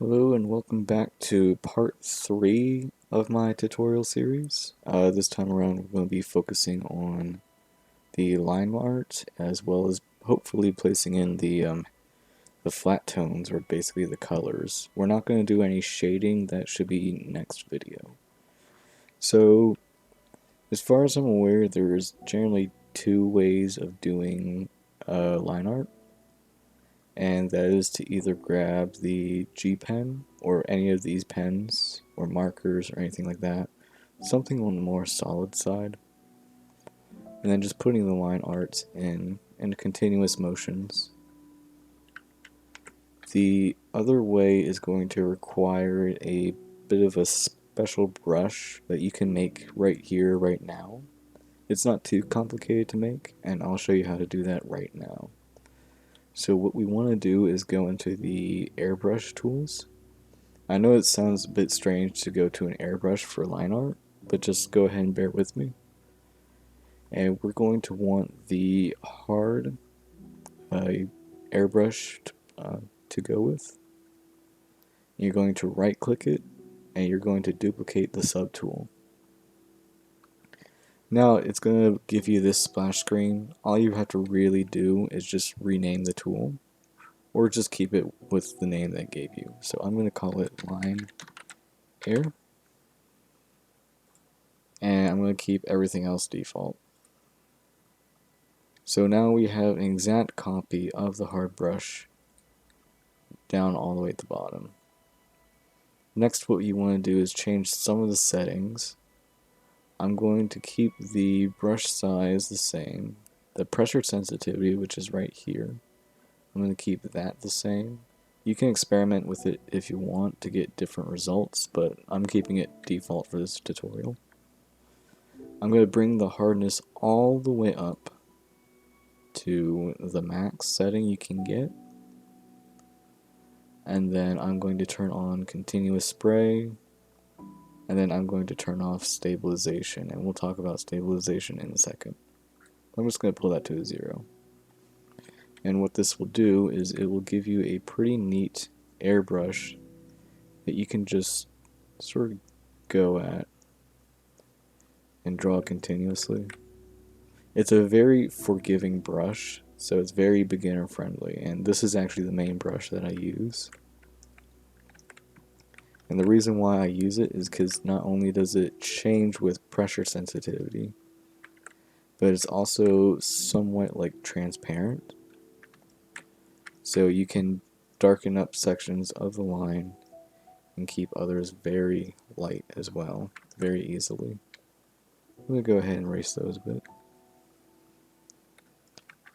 Hello and welcome back to part 3 of my tutorial series. This time around we're going to be focusing on the line art as well as hopefully placing in the flat tones, or basically the colors. We're not going to do any shading. That should be next video. So as far as I'm aware, there's generally two ways of doing line art, and that is to either grab the G pen or any of these pens or markers or anything like that, something on the more solid side, and then just putting the line arts in continuous motions. The other way is going to require a bit of a special brush that you can make right here, right now. It's not too complicated to make, and I'll show you how to do that right now. So what we want to do is go into the airbrush tools. I know it sounds a bit strange to go to an airbrush for line art, but just go ahead and bear with me. And we're going to want the hard airbrush to go with. You're going to right click it, and you're going to duplicate the subtool. Now it's going to give you this splash screen. All you have to really do is just rename the tool, or just keep it with the name that it gave you. So I'm going to call it line air, and I'm going to keep everything else default. So now we have an exact copy of the hard brush down all the way at the bottom. Next, what you want to do is change some of the settings. I'm going to keep the brush size the same. The pressure sensitivity, which is right here, I'm going to keep that the same. You can experiment with it if you want to get different results, but I'm keeping it default for this tutorial. I'm going to bring the hardness all the way up to the max setting you can get, and then I'm going to turn on continuous spray, and then I'm going to turn off stabilization, and we'll talk about stabilization in a second. I'm just going to pull that to a 0. And what this will do is it will give you a pretty neat airbrush that you can just sort of go at and draw continuously. It's a very forgiving brush, so it's very beginner friendly, and this is actually the main brush that I use. And the reason why I use it is because not only does it change with pressure sensitivity, but it's also somewhat like transparent. So you can darken up sections of the line and keep others very light as well, very easily. I'm going to go ahead and erase those a bit.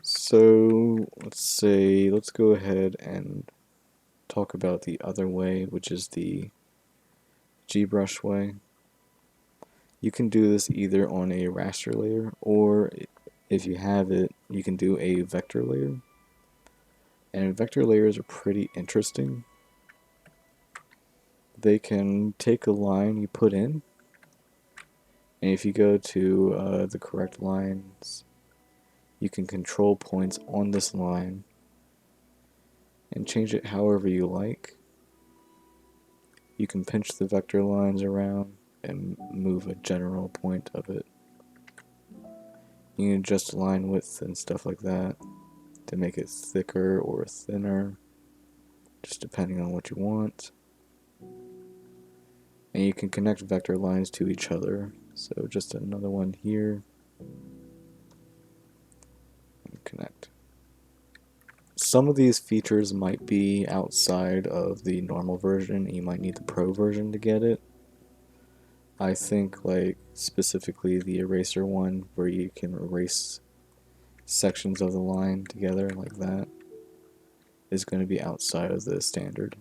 So let's go ahead and talk about the other way, which is the G-brush way. You can do this either on a raster layer, or if you have it, you can do a vector layer. And vector layers are pretty interesting. They can take a line you put in, and if you go to the correct lines, you can control points on this line and change it however you like. You can pinch the vector lines around and move a general point of it. You can adjust line width and stuff like that to make it thicker or thinner, just depending on what you want. And you can connect vector lines to each other. So just another one here. And connect. Some of these features might be outside of the normal version, and you might need the pro version to get it. I think like specifically the eraser one, where you can erase sections of the line together like that, is going to be outside of the standard.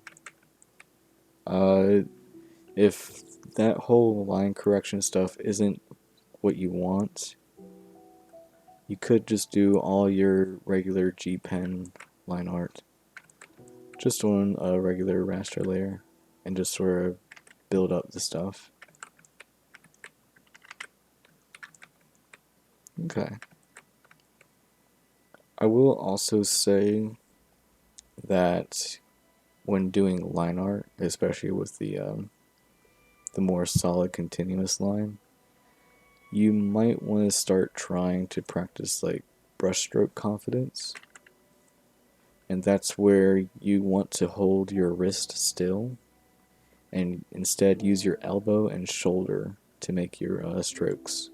If that whole line correction stuff isn't what you want, you could just do all your regular G pen line art just on a regular raster layer and just sort of build up the stuff. Okay. I will also say that when doing line art, especially with the more solid continuous line, you might want to start trying to practice like brushstroke confidence. And that's where you want to hold your wrist still and instead use your elbow and shoulder to make your strokes.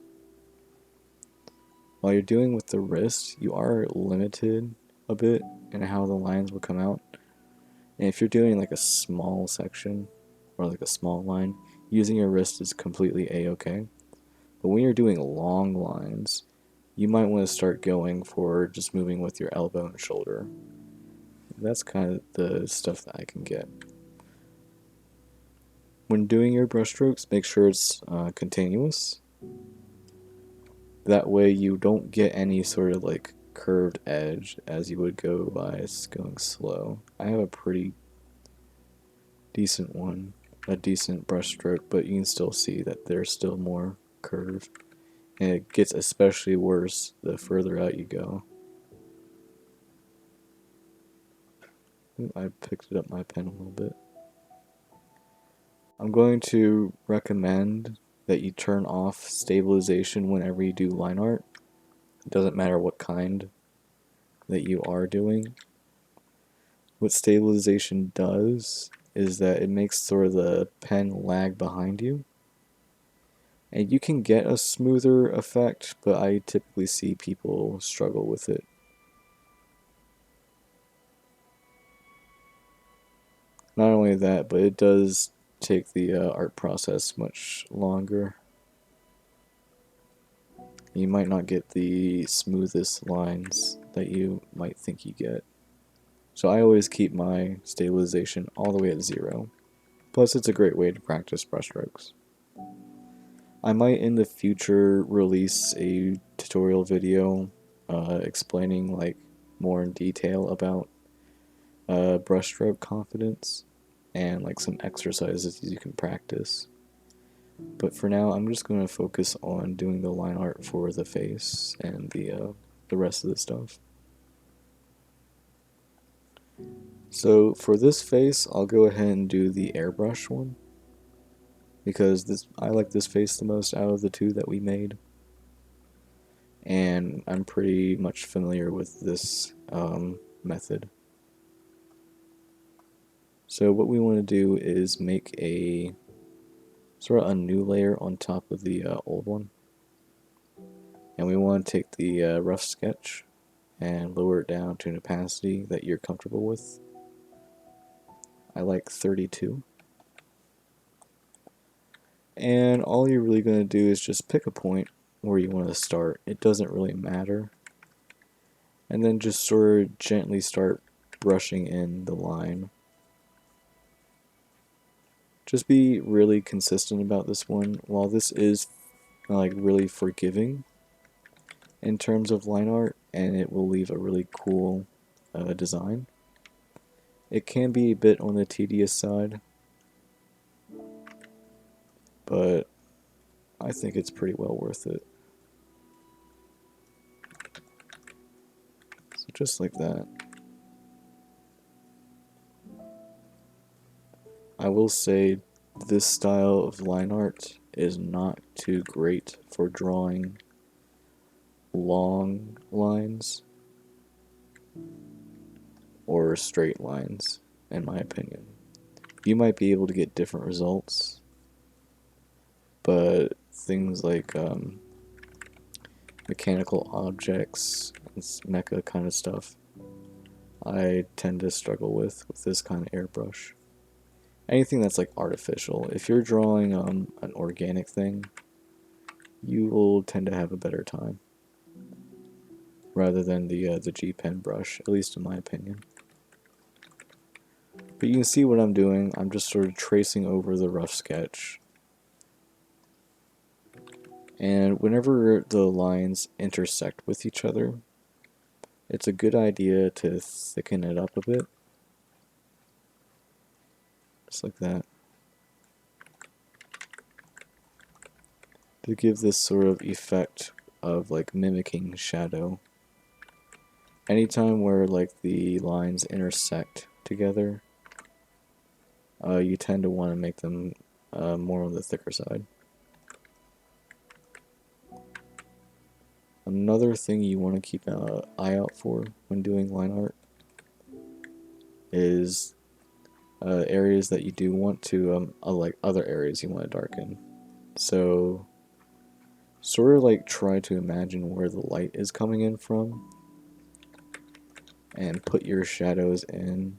While you're doing with the wrist, you are limited a bit in how the lines will come out. And if you're doing like a small section or like a small line, using your wrist is completely a-okay. But when you're doing long lines, you might want to start going for just moving with your elbow and shoulder. That's kind of the stuff that I can get. When doing your brushstrokes, make sure it's continuous. That way you don't get any sort of like curved edge as you would go by going slow. I have a pretty decent one, a decent brushstroke, but you can still see that there's still more curve. And it gets especially worse the further out you go. I picked up my pen a little bit. I'm going to recommend that you turn off stabilization whenever you do line art. It doesn't matter what kind that you are doing. What stabilization does is that it makes sort of the pen lag behind you. And you can get a smoother effect, but I typically see people struggle with it. Not only that, but it does take the art process much longer. You might not get the smoothest lines that you might think you get. So I always keep my stabilization all the way at 0. Plus it's a great way to practice brushstrokes. I might in the future release a tutorial video explaining like more in detail about brushstroke confidence and like some exercises you can practice. But for now, I'm just going to focus on doing the line art for the face and the rest of the stuff. So for this face, I'll go ahead and do the airbrush one, because I like this face the most out of the two that we made. And I'm pretty much familiar with this method. So what we want to do is make a sort of a new layer on top of the old one. And we want to take the rough sketch and lower it down to an opacity that you're comfortable with. I like 32. And all you're really going to do is just pick a point where you want to start. It doesn't really matter. And then just sort of gently start brushing in the line. Just be really consistent about this one. While this is like really forgiving in terms of line art, and it will leave a really cool design, it can be a bit on the tedious side, but I think it's pretty well worth it. So just like that. I will say this style of line art is not too great for drawing long lines or straight lines, in my opinion. You might be able to get different results, but things like mechanical objects and mecha kind of stuff, I tend to struggle with this kind of airbrush. Anything that's like artificial. If you're drawing an organic thing, you will tend to have a better time rather than the G pen brush, at least in my opinion. But you can see what I'm doing. I'm just sort of tracing over the rough sketch. And whenever the lines intersect with each other, it's a good idea to thicken it up a bit. Just like that. To give this sort of effect of like mimicking shadow. Anytime where like the lines intersect together, you tend to want to make them more on the thicker side. Another thing you want to keep an eye out for when doing line art is areas that you do want to, like other areas you want to darken. So, sort of like try to imagine where the light is coming in from and put your shadows in.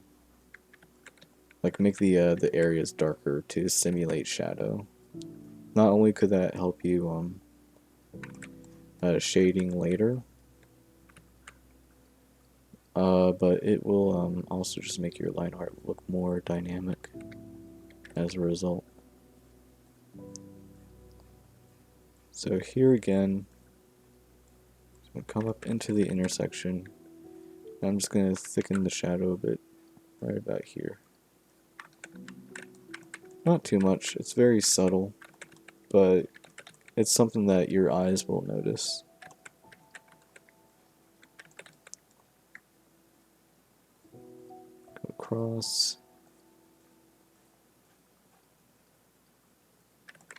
Like make the areas darker to simulate shadow. Not only could that help you shading later, but it will also just make your line art look more dynamic as a result. So here again, I'm going to come up into the intersection. I'm just going to thicken the shadow a bit right about here. Not too much, it's very subtle, but it's something that your eyes will notice. Go across.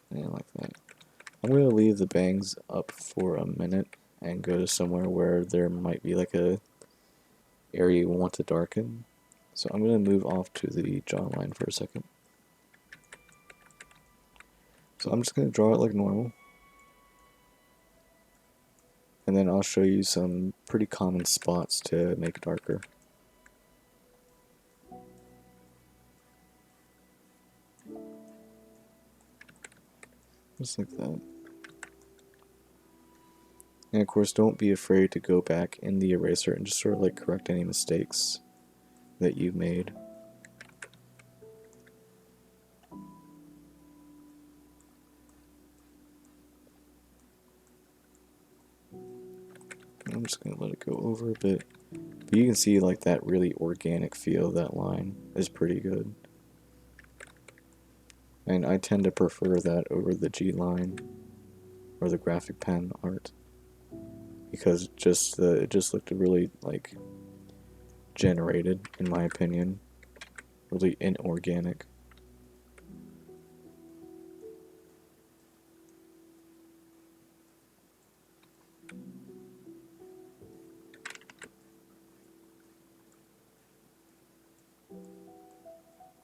And like that. I'm going to leave the bangs up for a minute and go to somewhere where there might be like a area you want to darken. So I'm going to move off to the jawline for a second. So I'm just going to draw it like normal. And then I'll show you some pretty common spots to make it darker. Just like that. And of course, don't be afraid to go back in the eraser and just sort of like correct any mistakes that you've made. I'm just going to let it go over a bit. But you can see like that really organic feel of that line is pretty good. And I tend to prefer that over the G line or the graphic pen art. Because it just looked really like generated, in my opinion. Really inorganic.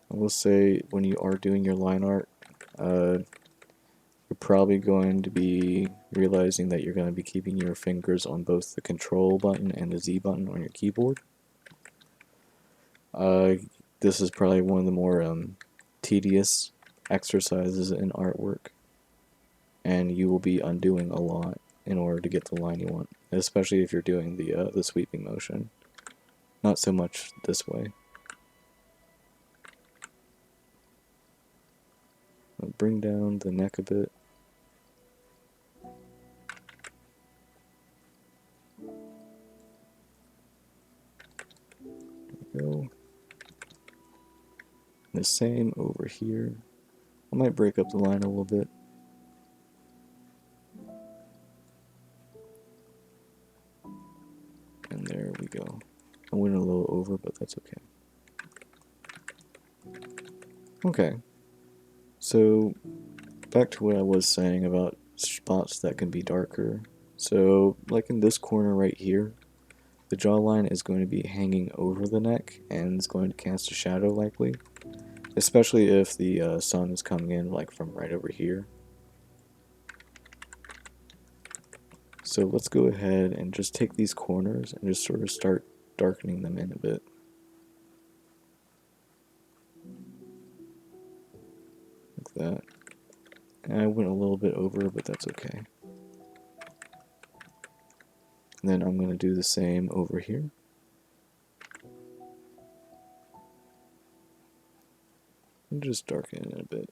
I will say, when you are doing your line art, you're probably going to be realizing that you're going to be keeping your fingers on both the control button and the Z button on your keyboard. This is probably one of the more tedious exercises in artwork, and you will be undoing a lot in order to get the line you want, especially if you're doing the sweeping motion. Not so much this way. I'll bring down the neck a bit. There we go. The same over here. I might break up the line a little bit. And there we go. I went a little over, but that's okay. Okay. So, back to what I was saying about spots that can be darker. So, like in this corner right here, the jawline is going to be hanging over the neck and is going to cast a shadow likely. Especially if the sun is coming in like from right over here. So let's go ahead and just take these corners and just sort of start darkening them in a bit. Like that. And I went a little bit over, but that's okay. And then I'm going to do the same over here. And just darken it a bit.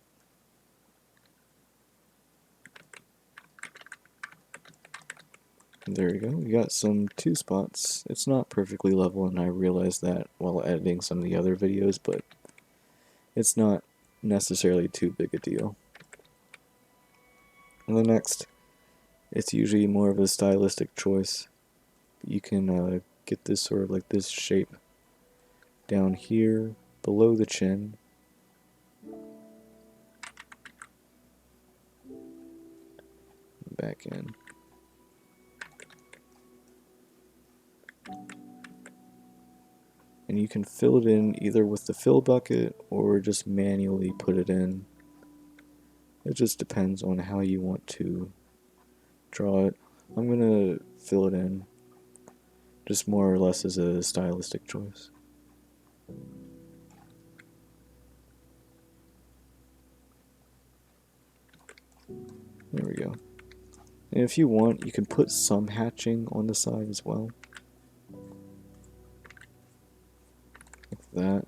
And there you go, we got some two spots. It's not perfectly level, and I realized that while editing some of the other videos, but it's not necessarily too big a deal. And the next, it's usually more of a stylistic choice. You can get this sort of like this shape down here below the chin, back in. And you can fill it in either with the fill bucket or just manually put it in. It just depends on how you want to draw it. I'm gonna fill it in, just more or less as a stylistic choice. There we go. And if you want, you can put some hatching on the side as well. Like that.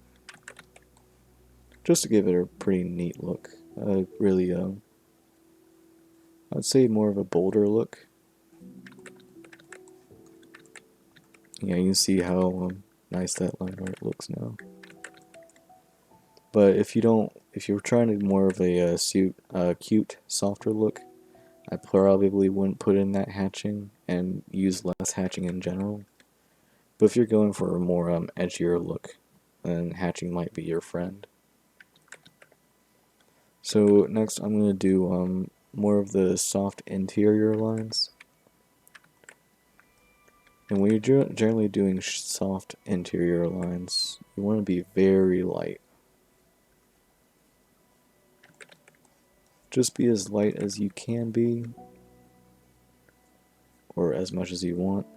Just to give it a pretty neat look. Really, I'd say more of a bolder look. Yeah, you can see how nice that line art looks now. But if you're trying to more of a cute, softer look, I probably wouldn't put in that hatching and use less hatching in general. But if you're going for a more edgier look, then hatching might be your friend. So next I'm going to do more of the soft interior lines. And when you're generally doing soft interior lines, you want to be very light. Just be as light as you can be, or as much as you want.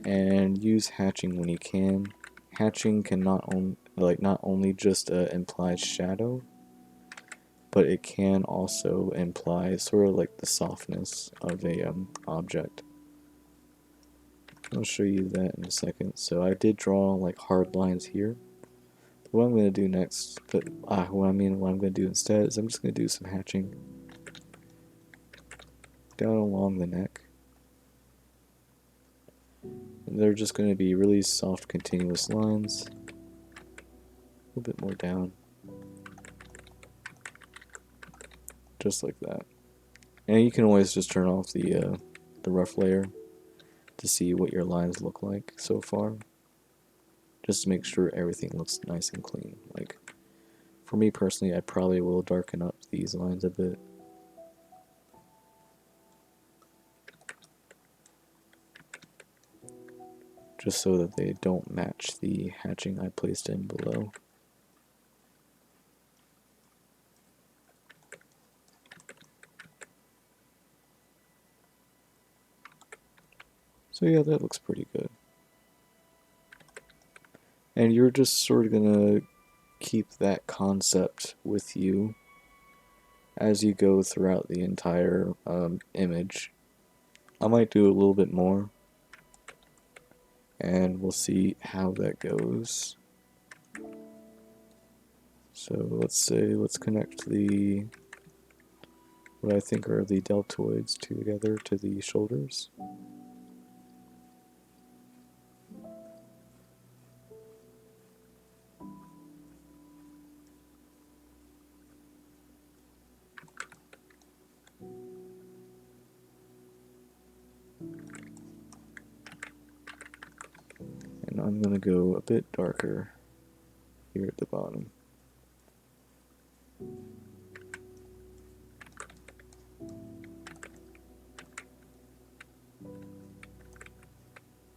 And use hatching when you can. Hatching can not only just imply shadow, but it can also imply sort of like the softness of a object. I'll show you that in a second. So I did draw like hard lines here. But what I'm going to do next, what I'm going to do instead is I'm just going to do some hatching down along the neck. And they're just going to be really soft, continuous lines. A little bit more down. Just like that. And you can always just turn off the rough layer to see what your lines look like so far. Just to make sure everything looks nice and clean. Like, for me personally, I probably will darken up these lines a bit. Just so that they don't match the hatching I placed in below. So yeah, that looks pretty good. And you're just sort of gonna keep that concept with you as you go throughout the entire image. I might do a little bit more, and we'll see how that goes. So let's connect what I think are the deltoids together to the shoulders. And I'm going to go a bit darker here at the bottom.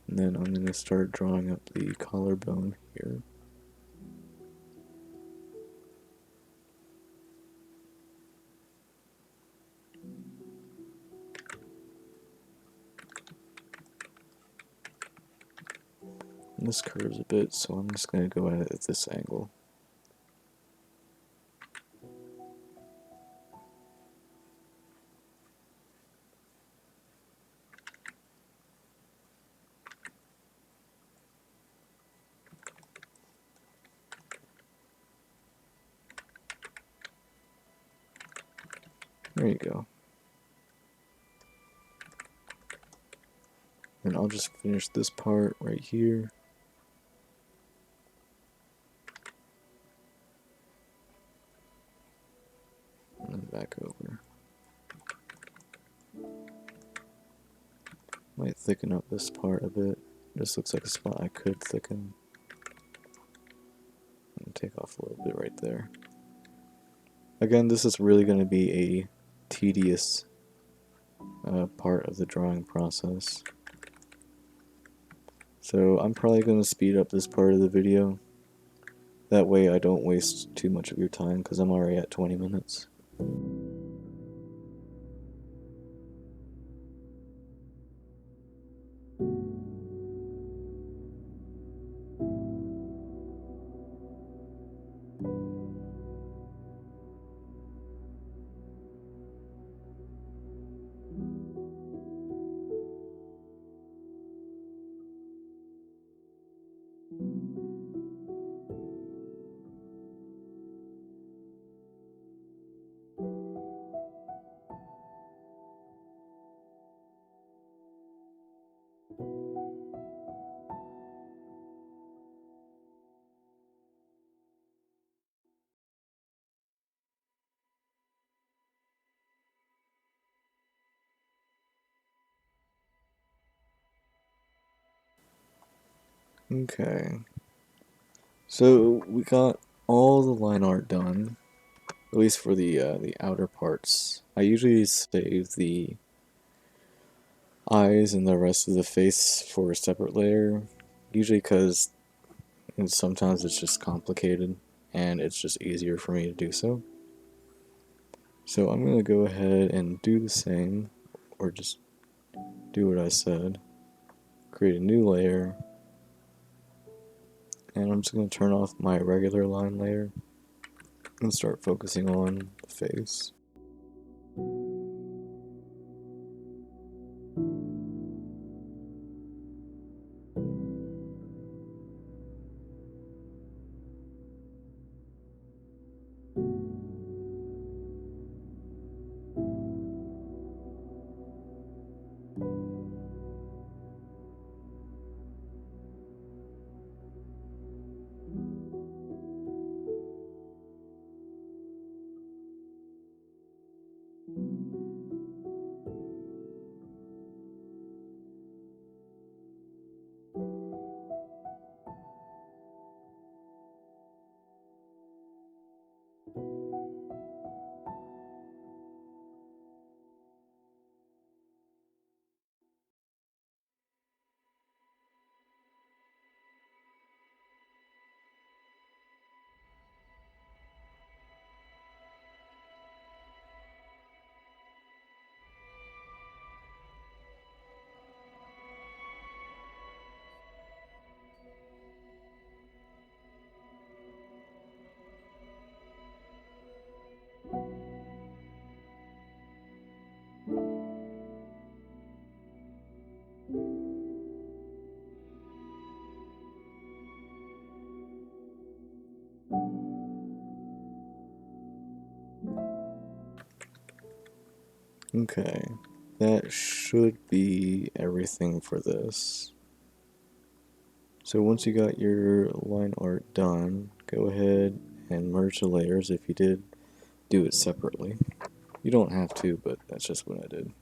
And then I'm going to start drawing up the collarbone here. And this curves a bit, so I'm just going to go at this angle. There you go. And I'll just finish this part right here. And then back over. Might thicken up this part a bit. This looks like a spot I could thicken. And take off a little bit right there. Again, this is really going to be tedious part of the drawing process. So I'm probably going to speed up this part of the video. That way I don't waste too much of your time because I'm already at 20 minutes. Okay. So we got all the line art done, at least for the outer parts. I usually save the eyes and the rest of the face for a separate layer, usually because sometimes it's just complicated and it's just easier for me to do so. So I'm going to go ahead and do the same, or just do what I said. Create a new layer, and I'm just going to turn off my regular line layer and start focusing on the face. Okay, that should be everything for this. So once you got your line art done, go ahead and merge the layers. If you did, do it separately. You don't have to, but that's just what I did.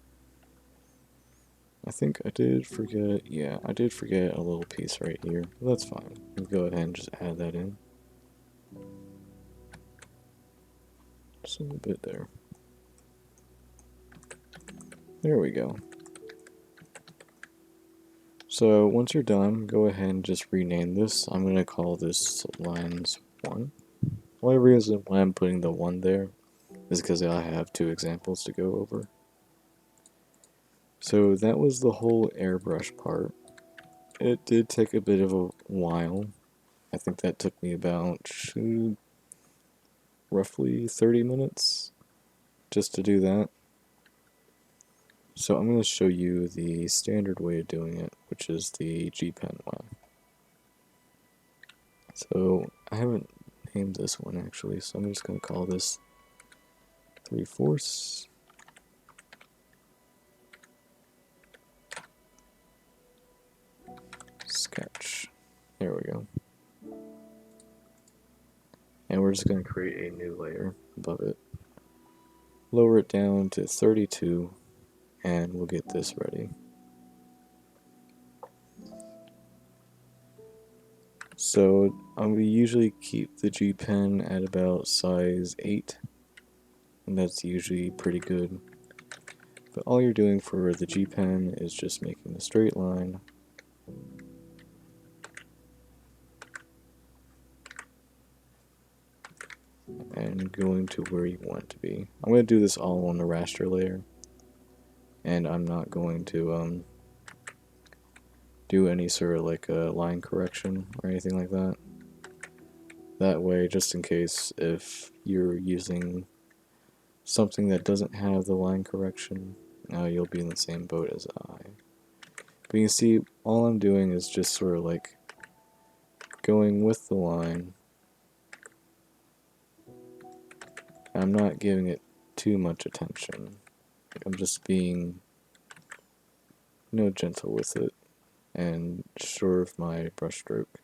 I think I did forget, yeah, I did forget a little piece right here. That's fine. We'll go ahead and just add that in. Just a little bit there. There we go. So once you're done, go ahead and just rename this. I'm going to call this lines 1. The only reason why I'm putting the 1 there is because I have 2 examples to go over. So that was the whole airbrush part. It did take a bit of a while. I think that took me about roughly 30 minutes just to do that. So I'm going to show you the standard way of doing it, which is the G pen way. So I haven't named this one actually, so I'm just going to call this 3/4 sketch. There we go. And we're just going to create a new layer above it. Lower it down to 32, and we'll get this ready. So we usually keep the G pen at about size 8, and that's usually pretty good. But all you're doing for the G pen is just making a straight line and going to where you want it to be. I'm going to do this all on the raster layer, and I'm not going to do any sort of like a line correction or anything like that. That way, just in case if you're using something that doesn't have the line correction, you'll be in the same boat as I. But you can see, all I'm doing is just sort of like going with the line. I'm not giving it too much attention. I'm just being, gentle with it and sure of my brush stroke.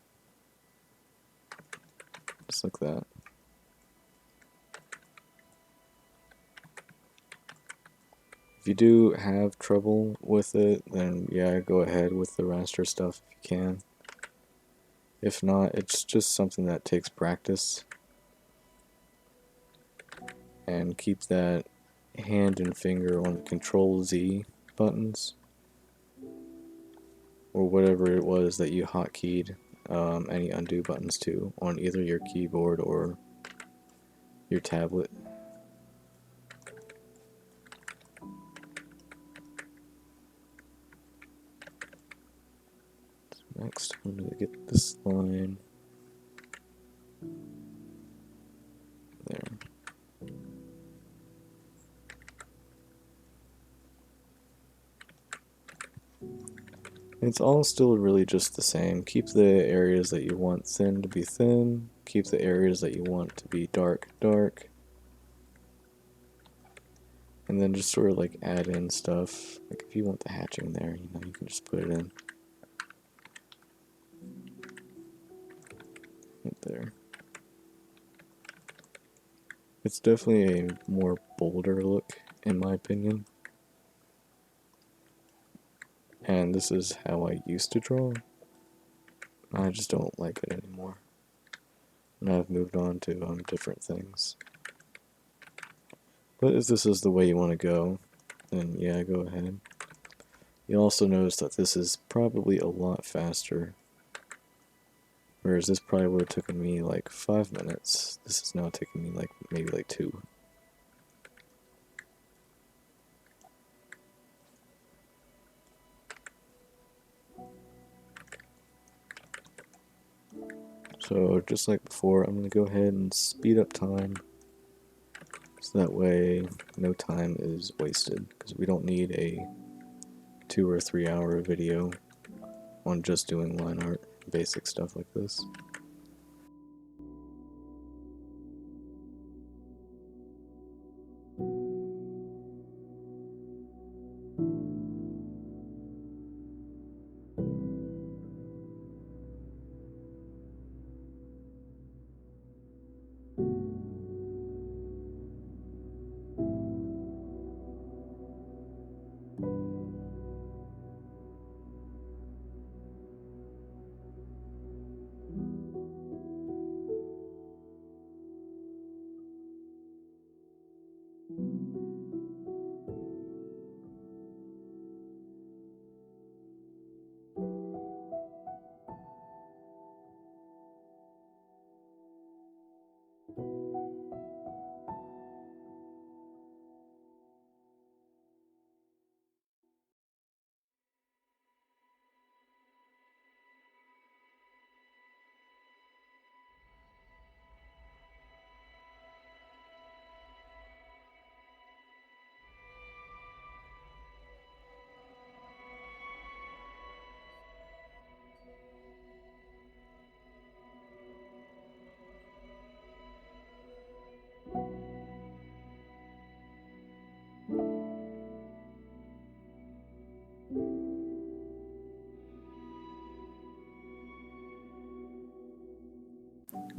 Just like that. If you do have trouble with it, then yeah, go ahead with the raster stuff if you can. If not, it's just something that takes practice. And keep that hand and finger on the Control Z buttons, or whatever it was that you hotkeyed any undo buttons to on either your keyboard or your tablet. Next, I'm going to get this line there. It's all still really just the same. Keep the areas that you want thin to be thin. Keep the areas that you want to be dark, dark. And then just sort of like add in stuff. Like if you want the hatching there, you can just put it in. Right there. It's definitely a more bolder look, in my opinion. And this is how I used to draw. I just don't like it anymore. And I've moved on to different things. But if this is the way you want to go, then yeah, go ahead. You'll also notice that this is probably a lot faster. Whereas this probably would have taken me like 5 minutes. This is now taking me like maybe like 2. So just like before, I'm going to go ahead and speed up time. So that way no time is wasted. Because we don't need a 2 or 3 hour video on just doing line art, basic stuff like this.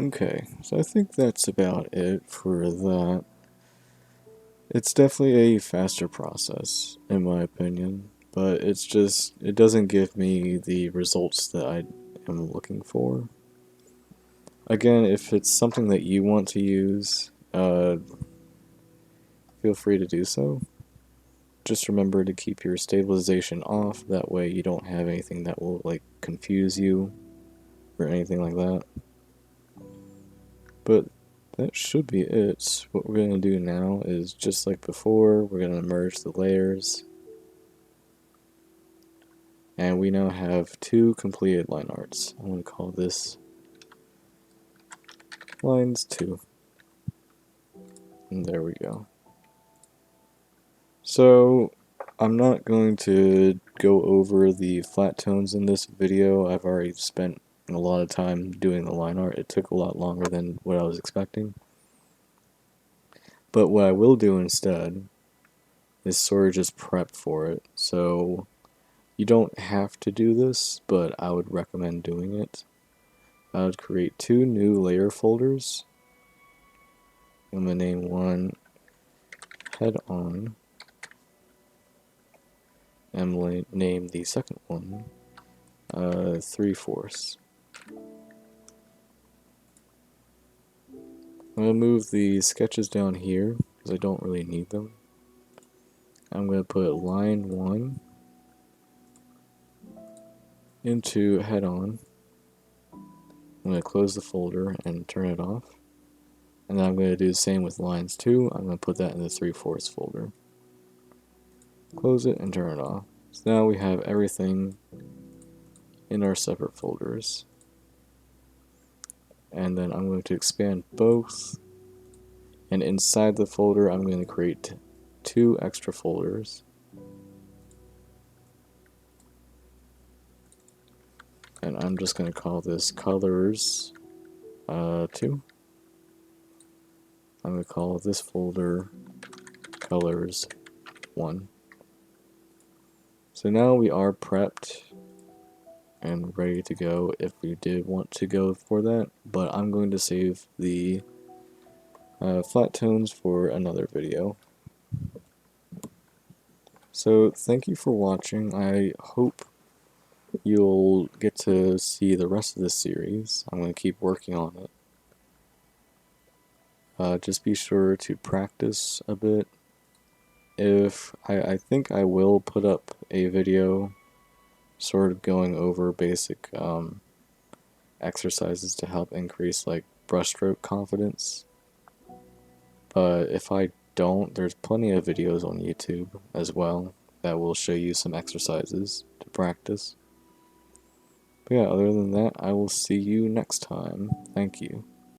Okay, so I think that's about it for that. It's definitely a faster process, in my opinion, but it doesn't give me the results that I am looking for. Again, if it's something that you want to use, feel free to do so. Just remember to keep your stabilization off, that way you don't have anything that will like confuse you or anything like that. But that should be it. What we're going to do now is just like before, we're going to merge the layers. And we now have 2 completed line arts. I'm going to call this lines 2. And there we go. So I'm not going to go over the flat tones in this video. I've already spent a lot of time doing the line art. It took a lot longer than what I was expecting. But what I will do instead is sort of just prep for it. So you don't have to do this, but I would recommend doing it. I would create 2 new layer folders. I'm going to name one head on. And name the second one 3/4. I'm going to move the sketches down here because I don't really need them. I'm going to put line 1 into head on. I'm going to close the folder and turn it off. And then I'm going to do the same with lines 2. I'm going to put that in the 3/4 folder. Close it and turn it off. So now we have everything in our separate folders. And then I'm going to expand both. And inside the folder, I'm going to create 2 extra folders. And I'm just going to call this colors 2. I'm going to call this folder colors 1. So now we are prepped and ready to go if we did want to go for that, but I'm going to save the flat tones for another video. So thank you for watching. I hope you'll get to see the rest of this series. I'm going to keep working on it. Just be sure to practice a bit. If I think I will put up a video sort of going over basic exercises to help increase like brushstroke confidence. But if I don't, there's plenty of videos on YouTube as well that will show you some exercises to practice. But yeah, other than that, I will see you next time. Thank you.